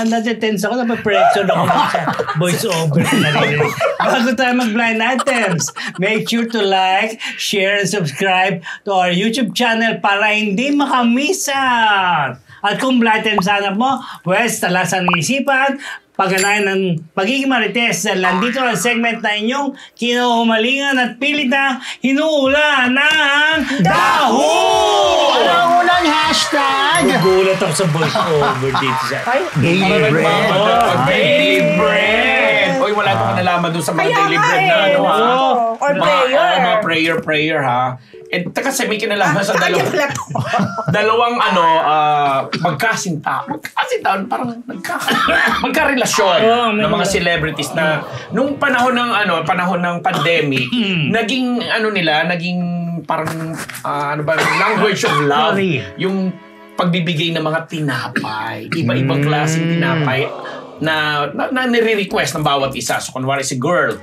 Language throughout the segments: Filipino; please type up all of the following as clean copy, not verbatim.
Nadetense ako, napapressure ako sa voice over. Bago tayo mag-blind items, make sure to like, share, and subscribe to our YouTube channel para hindi makamisan. At kung blind items hanap mo, pues talasan ng isipan, pagganayan ng pagiging marites dahil nandito ang segment na inyong kinuhumalingan at pilit na hinuula ng DAHU! Ano ang unang hashtag? Gugulat ako sa voice over dito sa Daily bread. Daily bread! Uy, wala akong nalaman doon sa mga daily bread na ano ha. Or prayer. Mga prayer ha. Kasi may kinalaman sa dalawang magkasintaon, parang magkarelasyon ng mga celebrities na nung panahon ng pandemic, naging parang language of love. Yung pagbibigay ng mga tinapay, iba-ibang klaseng tinapay na nire-request ng bawat isa. So, kunwari si girl,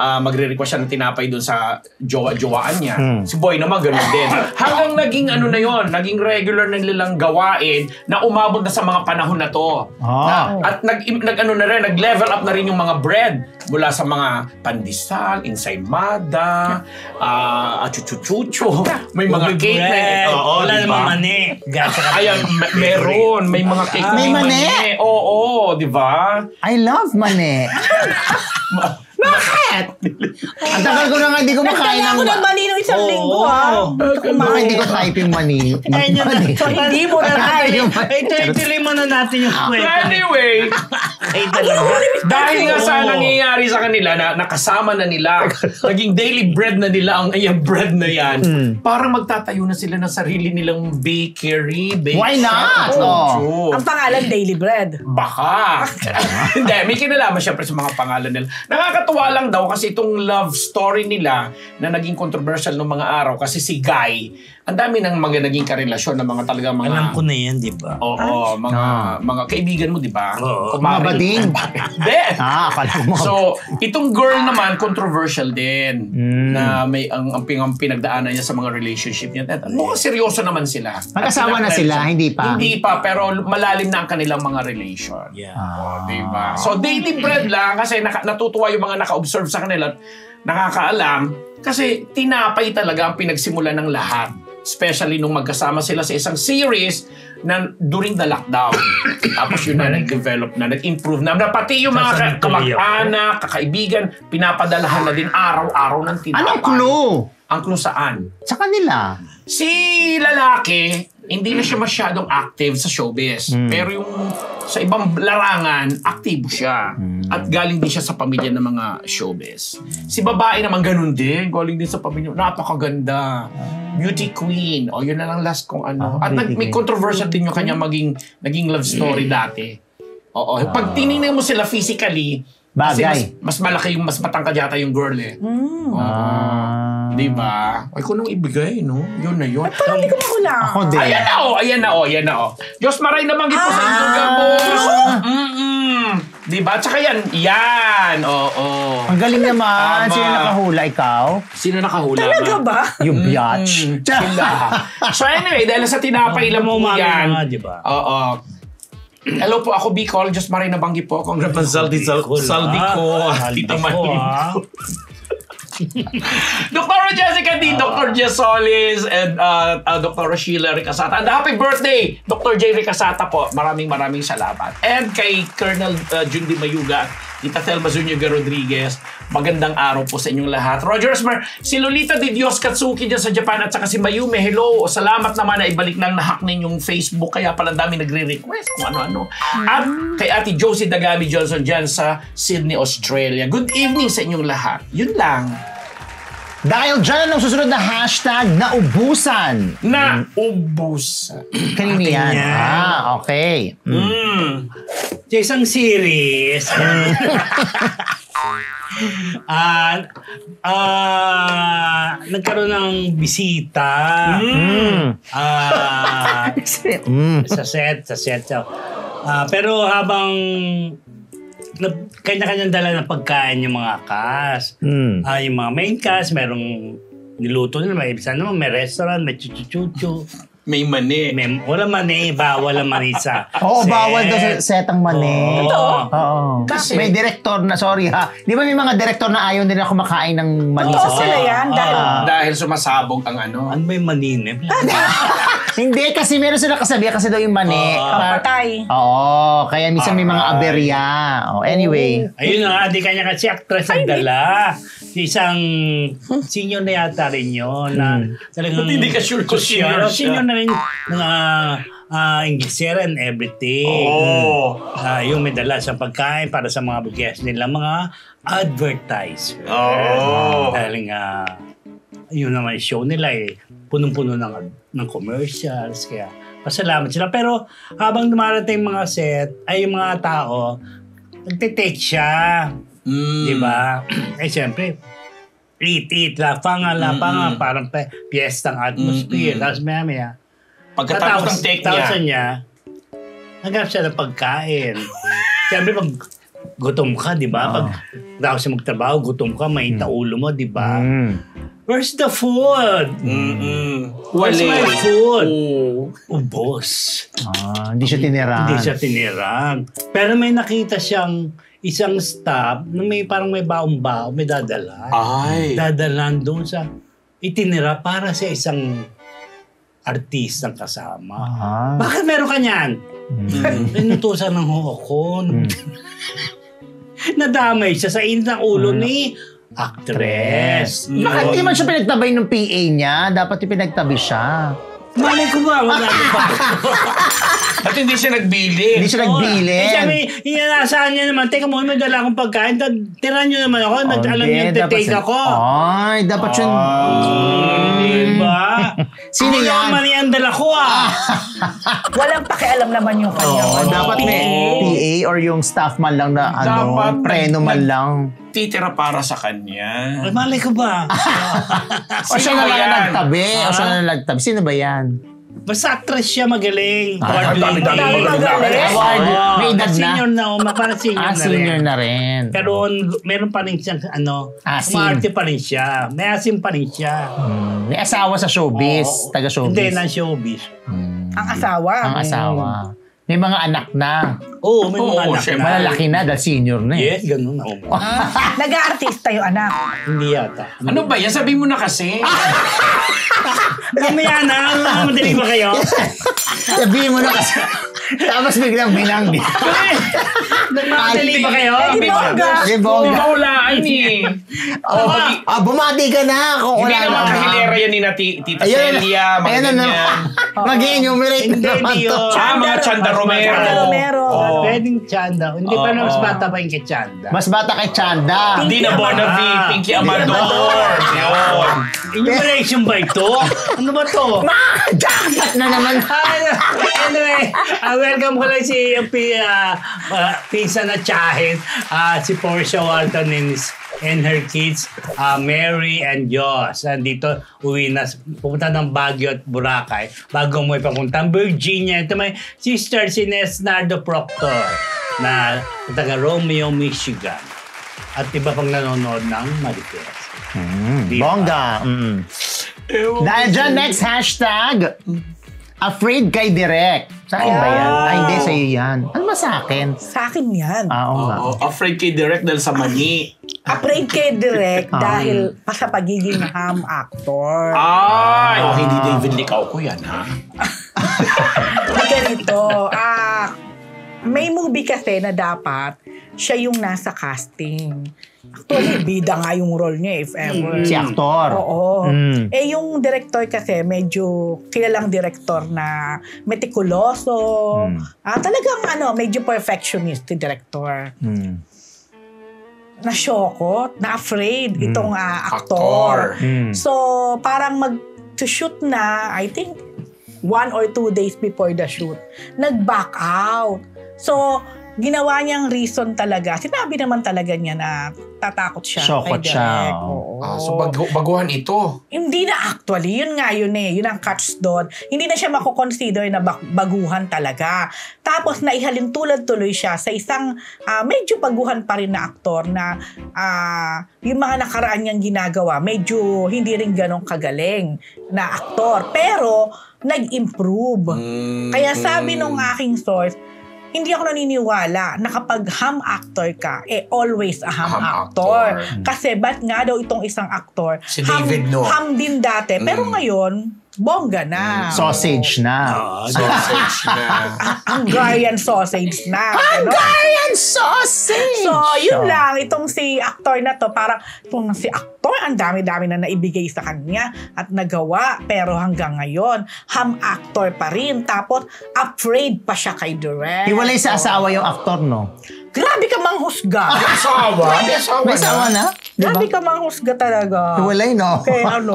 magre-request siya ng tinapay doon sa jowa-jowaan niya. Si boy naman ganoon din. Hanggang naging naging regular na nilang gawain na umabot na sa mga panahon na to. At nag-level up na rin yung mga bread mula sa mga pandesal, ensaymada, chuchu-chuchu, may mga cake na wala namang mani. Ayan, meron. May mga cake na may mani. Oo, di ba? I love mani. Bakit? Ang tagal ko na nga hindi ko makain ng... Ako ng mani ng isang linggo, ha? Baka hindi ko type yung mani. So, hindi mo na tayo. Ituloy mo na natin yung kwento. Anyway, dahil nga sa nangyayari sa kanila na nakasama na nila, naging daily bread na nila ang bread na yan, parang magtatayo na sila ng sarili nilang bakery. Why not? Ang pangalan, Daily Bread. Baka. Hindi, may kinalaman syempre sa mga pangalan nila. Nakakatuwa lang daw kasi itong love story nila na naging controversial noong mga araw kasi si Guy, ang dami ng mga naging karelasyon ng mga talagang mga... Alam ko na yan, di ba? Oo, mga kaibigan mo, di ba? Mga bading. Hindi. Akala mo. So, itong girl naman, controversial din. Na may ang pinagdaanan niya sa mga relationship niya. Mukhang seryoso naman sila. Mag-asawa na sila, hindi pa? Hindi pa, pero malalim na ang kanilang mga relation. Yeah. Di ba? So, daily bread lang kasi natutuwa yung mga naka-observe sa kanila at nakakaalam kasi tinapay talaga ang pinagsimulan ng lahat. Especially nung magkasama sila sa isang series na during the lockdown. Tapos yun na nag-develop na, nag-improve na. Pati yung mga kamag-anak, kakaibigan, pinapadalahan na din araw-araw ng tinapay. Anong clue? Ang clue saan? Sa kanila. Si lalaki, hindi na siya masyadong active sa showbiz. Pero yung sa ibang larangan, aktibo siya. At galing din siya sa pamilya ng mga showbiz. Si babae naman ganun din. Galing din sa pamilya. Napakaganda. Beauty queen. O yun na lang last kong ano. At may controversial din yung kanya naging love story dati. Oo. Pag tinignan mo sila physically, bagay. Mas malaki mas matangkad yata yung girl eh. Di ba? Ay, kung nung ibigay, no? Yun na yun. Parang hindi ko mahula. Ako din. Ayan na. Diyos maray naman po sa inyo, gabos. Di ba? Tsaka yan. Oo. Ang galing naman. Sino nakahula? Ikaw? Sino nakahula? Talaga ba? Yung biatch. Sila. So anyway, dahil sa tinapay lang mo yan. Di ba? Oo. Hello po, ako Bicol. Diyos maray nabanggi po. Saldi ko. Tita Marimpo. Dr. Jessica D, Dr. Jess Solis, and Dr. Sheila Ricasata. And happy birthday, Dr. J. Ricasata po. Maraming salamat. And kay Colonel Jundi Mayuga, Tita Thelma Zuniga Rodriguez, magandang araw po sa inyong lahat. Roger Esmer, si Lolita Di Dios Katsuki dyan sa Japan at saka si Mayume, hello. Salamat naman na ibalik ng nahack ninyong Facebook, kaya pala dami nagre-request kung ano-ano. At kay Ate Josie Dagami Johnson dyan sa Sydney, Australia. Good evening sa inyong lahat. Yun lang. Dahil dyan ang susunod na hashtag, naubusan. Naubusan. Kanina yan. Okay. Sa isang series, nagkaroon ng bisita sa set. Pero habang kanya-kanyang dala ng pagkain yung mga cast. Yung mga main cast, merong niluto nila. May isa naman, may restaurant, may chuchu-chuchu. May mani. Wala mani, bawal ang mani sa Oo, set. bawal daw sa setang mani. Oo. Kasi- May direktor na, sorry ha. Di ba may mga direktor na ayaw nila kumakain ng mani Totoo sa set? sila yan. Dahil Dahil sumasabog ang ano. Ano ba yung mani? Hindi, kasi meron sila kasabihan kasi daw yung mani. papatay. Oo, kaya minsan may mga aberya. Oh, anyway. Ayun na, di kanya kasi actress ang dala. Isang senior na yata rin yun. Na talagang Ba't hindi ka sure kung senior siya? Senior na rin Ingisera and everything. Oo. Yung may dala sa pagkain para sa mga guests nila, mga advertiser. Oo. Dahil nga, yun naman yung show nila punong-puno ng commercials. Kaya pasalamat sila. Pero habang dumarating mga set, ay yung mga tao, nagtitake siya. Di ba? Eh, siyempre, eat, lapanga, parang piyestang atmosphere. Tapos maya, Pagkatapos ng take niya. naghanap siya ng pagkain. Siyempre, pag gutom ka, di ba? Pag daw siya magtrabaho, gutom ka, may ulo mo, di ba? Where's the food? Where's my food? Ubos. Hindi siya tinira. Hindi siya tinirang. Pero may nakita siyang isang staff na parang may baong-baong, may dadala. Ay. Dadalan doon sa itinira para sa isang artistang kasama. Bakit meron ka niyan? Inutusan ng hukon. Nadamay siya sa init ng ulo ni actress. Bakit di man siya pinagtabay ng PA niya? Dapat pinagtabi siya. Malay ko ba? Wala ko ba? At hindi siya nagbili. Hindi siya nagbilin. Eh, sabi, inaasahan niya naman, teka mo, may dala akong pagkain, tira niyo naman ako, alam niyo, take ako. Ay, dapat yun. Diba? Sino yan? Yaman yan dala ko Walang pakialam naman yung kanya. Dapat may PA or yung staff man lang na Dapat preno man lang. Titira para sa kanya. Ay, malay ko ba? O siya na Sino lang yan? nagtabi. O siya na nagtabi. Sino ba yan? Basta actress siya magaling. Ang dami-dami magaling. Award. May edad na. Senior na, parang senior na rin. Senior na rin. Pero meron pa rin siyang, Asim. umarte pa rin siya. May asim pa rin siya. May asawa sa showbiz. Taga-showbiz. Hindi, ng showbiz. Ang asawa. Ang asawa. May mga anak na. Oo, may mga anak syempre. na. Malalaki na dahil senior na eh. Yes, ganun na. Nag-aartista yung anak. Hindi yata. Ano ba yan? Sabi mo na kasi. Mamaya na, madali ba kayo? Sabihin mo na kasi. Tapos biglang binanggi. Nagmamadali ba kayo? Di bongga. Di bongga. Mahulaan eh. Bumati ka na kung Hindi wala naman na. kahilera yan ni Tita Ayun, Celia. Mga ayun na ganyan. naman. Mag-enumerate na Hindi, naman hindi to. yun. Mga Chanda Romero. Chanda Romero. Pwedeng Chanda. Hindi pa na mas bata pa yung kay Chanda. Mas bata kay Chanda. Dina Bonavi, Pinky Amador. Yun. Enumeration ba ito? Ano ba to? Jackpot na naman. Anyway, welcome ko lang si pinsan na Chahin, si Portia Walton and her kids, Mary and Joss. Dito, uwi na, pupunta ng Baguio at Boracay bago mo ipapunta Virginia. Ito may sister si Nesnardo Proctor na taga Romeo, Michigan. At iba pang nanonood ng Marites. Diba? Bongga. Dahil dyan, next hashtag. Afraid kay Direk. Sa akin ba yan? Ay, hindi, sa'yo yan. Ano ba sa akin? Sa akin yan. Oo nga. Afraid kay Direk dahil sa mani. Afraid kay Direk dahil pa sa pagiging ham actor. Ay! Hindi David Licao ko yan, ha? Ganito. May movie kasi na dapat siya yung nasa casting. Actually, bida nga yung role niya if ever. Si aktor. Oo. Eh yung director kasi medyo kilalang director na metikuloso. Talagang medyo perfectionist si director. Na-shokot, na-afraid itong aktor. So, parang mag-shoot na, I think, 1 or 2 days before the shoot, nag-back out. So, ginawa niyang reason talaga. Sinabi naman talaga niya na tatakot siya. Shokot siya. Oo. So baguhan ito. Hindi na actually. Yun nga yun eh. Yun ang catch doon. Hindi na siya makukonsider na baguhan talaga. Tapos naihalin tulad-tuloy siya sa isang medyo baguhan pa rin na aktor na yung mga nakaraan niyang ginagawa, medyo hindi rin ganong kagaling na aktor. Pero nag-improve. Kaya sabi nung aking source, hindi ako naniniwala na kapag ham actor ka, always a ham actor. Kasi ba't nga daw itong isang aktor, Si David, no? ham din dati. Pero ngayon, bongga na. Sausage na. Sausage na. Hungarian sausage na. Hungarian sausage! So, yun lang. Itong si actor na to, parang itong si actor, ang dami-dami na naibigay sa kanya at nagawa. Pero hanggang ngayon, ham actor pa rin. Tapos, afraid pa siya kay Direk. Hiwalay sa asawa yung aktor, no? Grabe ka manghusga. Asawa? May asawa na? Diba? Grabe ka manghusga talaga. Hiwalay, no? Okay, ano?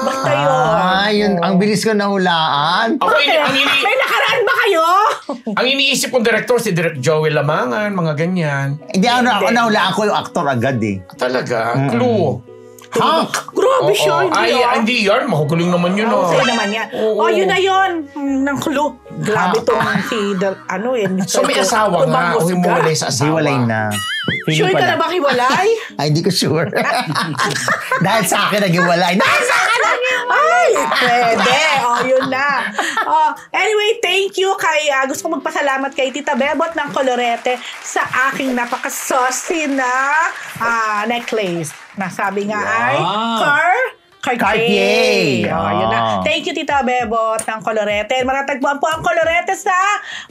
Basta yun. Yun. Ang bilis ko nahulaan. Ako, May nakaraan ba kayo? ang iniisip kong director, si Direk Joey Lamangan, mga ganyan. Hindi, ako nahulaan ko yung aktor agad eh. Talaga? Clue. Hank! Grabe siya. Hindi yan. Mahuguling naman yun. Okay naman yan. Yun na yun. Nang clue. Grabe tong si, So may asawa nga o hiwalay sa asawa? Hiwalay na. Sure ka na ba hiwalay? Ay, hindi ko sure. Dahil sa akin naghiwalay. Dahil sa akin Ay, pwede. Yun na. Anyway, thank you kay, gusto ko magpasalamat kay Tita Bebot ng Colorete sa aking napaka-saucy na necklace. Nasabi nga ay Cartier. Yun na. Thank you, Tita Bebot ng Colorete. Matatagpuan po ang Colorete sa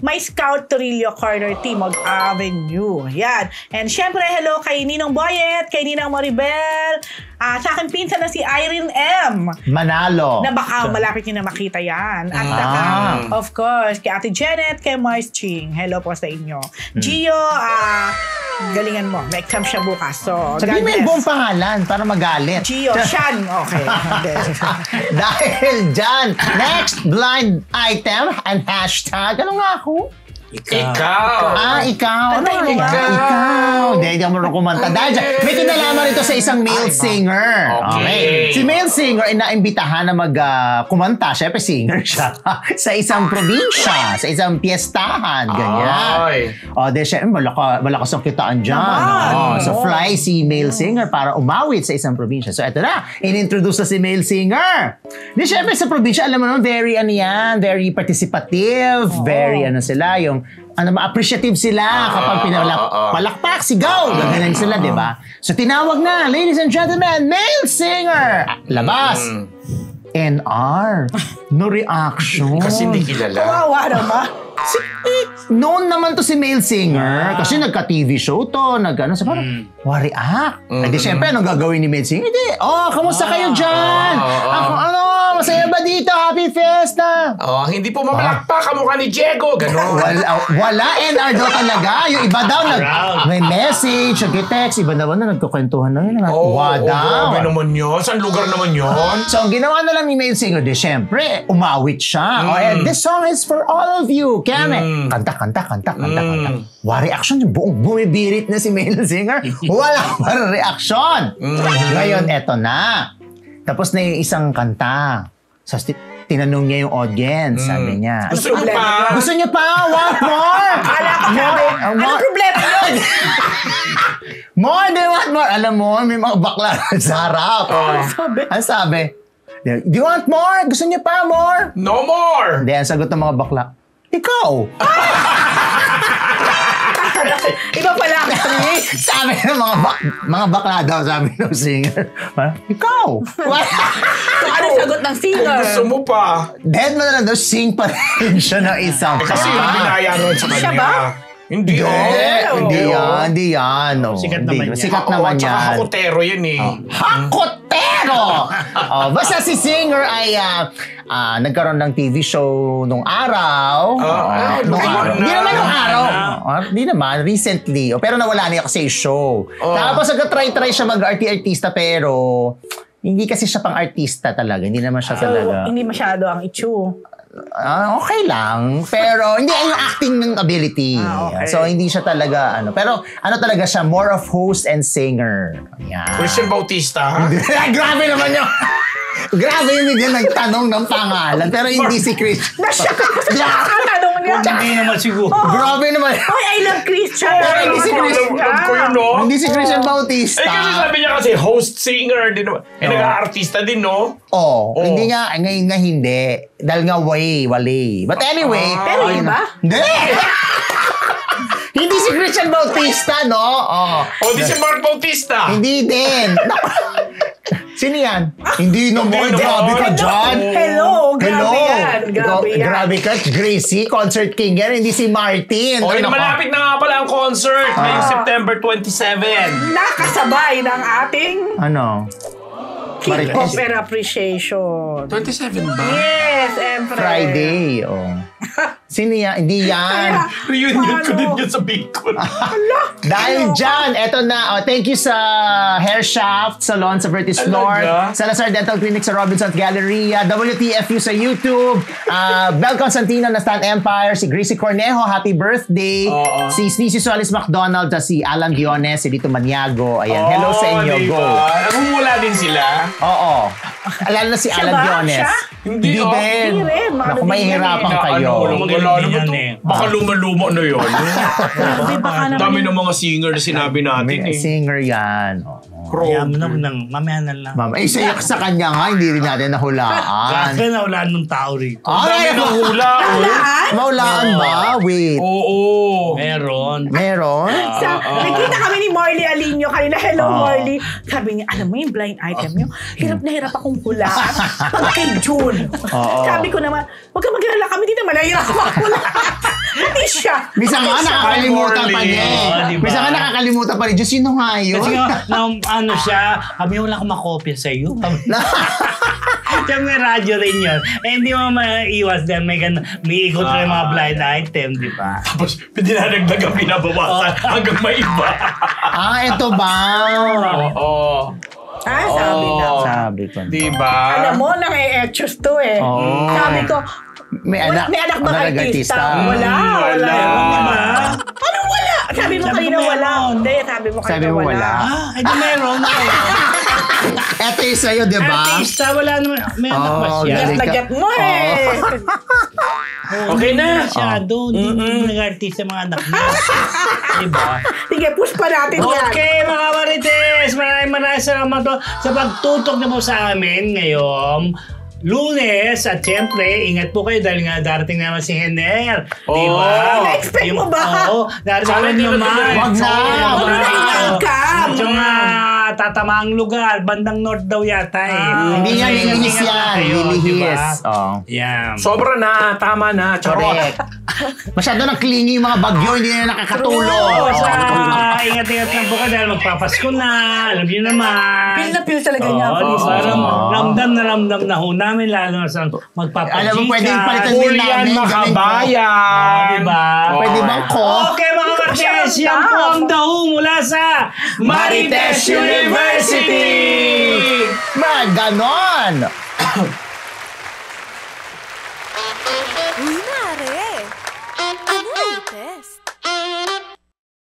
May Scout Torillo Corner, Timog Avenue. Yan. And syempre, hello kay Ninong Boyet, kay Ninang Maribel, sa akin pinsan na si Irene M. Manalo. Na baka malapit nyo na makita yan. At saka, of course, kay Ate Janet, kay Mars Ching. Hello po sa inyo. Gio, galingan mo. May exam siya bukas. So, sabihin mo yung buong pangalan para magalit. Gio, Shan. Okay. Dahil dyan, next blind item and hashtag. Ano nga ako? Ikaw. Ikaw. Tantay mo ba? Ikaw. Hindi ako marunong kumanta. Dahil dyan, may kinalaman rito sa isang male singer. Okay. Si male singer ay naimbitahan na kumanta. Siyempre, singer siya. Sa isang probinsya. Sa isang piyestahan. Ganyan. Dahil siyempre, malakas ang kitaan dyan. So, fly si male singer para umawit sa isang probinsya. So, eto na. In-introduce na si male singer. Di siyempre, sa probinsya, alam mo naman, very very participative. Very sila, yung appreciative sila kapag palakpak, sigaw, ganyan sila, di ba? So, tinawag na, ladies and gentlemen, male singer! Labas! NR. No reaction. Kasi hindi kilala. Kawawa naman. Noon naman to si male singer. Kasi nagka-TV show to. So parang, react. Di syempre, anong gagawin ni male singer? Hindi. Kamusta kayo dyan? Ako, masaya ba dito? Happy Fiesta! Hindi po mamalakpak kamukha ni Diego. Ganon. Wala NR daw talaga. Yung iba daw, may message, nag-text. Iba daw na nagkukwentuhan na yun. Grabe naman yun. Saan lugar naman yun? So, ang ginawa na lang ni male singer, di syempre, umawit siya. And this song is for all of you. Kaya kanta. Reaction, buong bumibirit na si male singer. Wala pa reaction. Ngayon, eto na. Tapos na yung isang kanta. So, tinanong niya yung audience. Sabi niya, Gusto niyo pa? Gusto niya pa? Want more? Ano problema yun? More, they want more. Alam mo, may mga bakla sa harap. Ano sabi? Do you want more? Gusto niya pa? More? No more! Hindi, ang sagot ng mga bakla, ikaw! Iba pala actually. Sabi ng mga bakla daw, sabi ng singer. Ikaw! Ano sagot ng singer? Gusto mo pa? Dead mo na lang daw, sing pa rin siya ng isang Kasi yung binayaran sa kanya. Siya ba? Hindi yan. Sikat naman yan. Sikat naman yan. Tsaka hakotero yan eh. Hakotero! Basta si singer ay nagkaroon ng TV show nung araw. Hindi naman nung araw. Hindi naman, recently. Pero nawala niya kasi yung show. Tapos nag-try siya mag-artista pero hindi kasi siya pang artista talaga. Hindi naman siya talaga. Hindi masyado ang itsu. Okay lang. Pero, hindi yung acting ng ability. Okay. So, hindi siya talaga, Pero, talaga siya, more of host and singer. Yan. Christian Bautista, ha? Grabe naman yun. Grabe yung bigyan nagtanong ng pangalan. Pero hindi si Christian. Nasya ka kasi nakakatanong niya. Hindi naman siguro. Grabe naman. Oy, I love Christian. Pero hindi si Christian. Alam ko yun, no? Hindi si Christian Bautista. Kasi sabi niya kasi host, singer, din naman. Nag-aartista din, no? Hindi nga, ngayon nga hindi. Dahil nga wali. But anyway. Pero iba? Hindi! Hindi si Christian Bautista, no? Di si Mark Bautista. Hindi din. Sino yan? Hindi naman. Hindi Grabe ka naman. dyan. Hello, grabe yan. Grabe ka. Gracie, concert king yan. Hindi si Martin. Malapit na nga pala ang concert ngayong September 27. Nakasabay ng ating Marites. K-Opera Appreciation. 27 ba? Yes, Empress. Friday. Sino yan? Hindi yan. Reunion ko din yun sa Bicol. Dahil dyan, eto na. Thank you sa Hair Shaft Salon sa Vertis North, Salazar Dental Clinic sa Robinson's Galleria, WTFU sa YouTube, Bel Constantino na Stan Empire, si Gracie Cornejo, happy birthday, si Sneezy Solis McDonald, si Alan Diones, si Dito Maniago. Ayan, hello sa inyo. Diba? Go. Namumula din sila. Oo. Lalo na si Alan Diones. Siya? Hindi din. Hindi rin. Naku, mahihirapan kayo. Wala naman to. Baka luma-luma na yun. Grabe, baka naman. Dami ng mga singer na sinabi natin eh. Singer yan. Kaya mamaya na lang. Ma'am, sa kanya nga, hindi rin natin nahulaan. Kaya nahulaan ng tao rito. Dami ng hula. Mahulaan ba? Wait. Oo. Meron. Nakita kami ni Marley Alinio kanina. Hello, Marley. Sabi niya, alam mo yung blind item niyo, hirap na hirap akong hulaan pag kay June. Sabi ko naman, huwag ka mag-alala, kami din naman nahirap akong hulaan. Hindi siya. Misa nga nakakalimutan pa niya Diba? Misa nga nakakalimutan pa rin. Diyos, sino nga yun? Kasi nga, siya, kami wala akong makopya sa iyo. Siya may radyo rin yun. Hindi mo maiwas dahil may ikot rin mga blind item, di ba? Tapos, dinadagdagan pinabawasan hanggang may iba. Ito ba? Oo. Sabi na. Sabi ko. Diba? Alam mo, nang-e-etchos to eh. Sabi ko, may anak ba artista? Wala. Diba? Anong wala? Sabi mo kanina wala. Hindi, sabi mo kanina wala. Hindi meron. Eto yung sa'yo, di ba? Artista, wala naman. May anak ba siya? Get mo eh. Okay na. Masyado. Hindi nag-artista mga anak mo. Diba? Sige, push pa natin yan. Okay, mga Marites! Maraming salamat sa pagtutok na mo sa amin ngayong Lunes. At siyempre, ingat po kayo dahil nga darating naman si Hener. Diba? Na-expect mo ba? Oo. Darating naman. Wag na. Yung tatamaang lugar, bandang north daw yata eh. Hindi niya nilihis yan. Nilihis. Yan. Sobra na. Tama na. Correct. Masyado nang clingy yung mga bagyo. Hindi na nakakatulong. Ingat-ingat lang po kayo dahil magpapasko na. Alam niyo naman. Feel na feel talaga niya ako. Parang ramdam na ho namin lalo sa magpapachika. Alam mo, pwedeng palitan din Julian namin. Makabayan. Diba? Pwede bang ko? Okay mga Marites, yan po ang daho mula sa Marites University! Ganon! Uy, Mare! Ano latest?